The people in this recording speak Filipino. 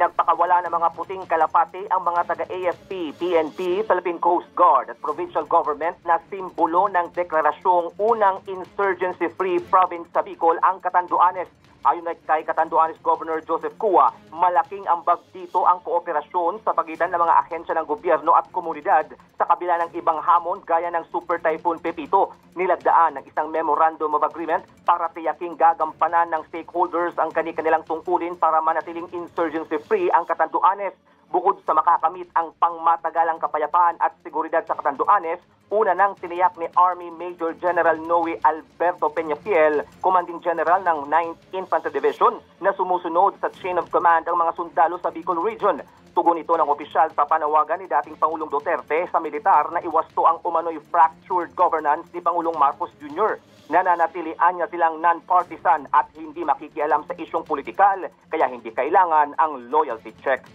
Nagpakawala ng mga puting kalapati ang mga taga-AFP, PNP, Philippine Coast Guard at provincial government na simbolo ng deklarasyong unang insurgency-free province sa Bicol ang Catanduanes. Ayon kay Catanduanes Governor Joseph Cua, malaking ambag dito ang kooperasyon sa pagitan ng mga ahensya ng gobyerno at komunidad sa kabila ng ibang hamon gaya ng Super Typhoon Pepito. Nilagdaan ng isang memorandum of agreement para tiyaking gagampanan ng stakeholders ang kani-kanilang tungkulin para manatiling insurgency-free ang Catanduanes. Bukod sa makakamit ang pangmatagalang kapayapaan at seguridad sa Catanduanes, una nang tiniyak ni Army Major General Noe Alberto Peñafiel, Commanding General ng 9th Infantry Division, na sumusunod sa chain of command ang mga sundalo sa Bicol Region. Tugon ito ng opisyal sa panawagan ni dating Pangulong Duterte sa militar na iwasto ang umano'y fractured governance ni Pangulong Marcos Jr. Nananatilian niya silang non-partisan at hindi makikialam sa isyong politikal, kaya hindi kailangan ang loyalty check.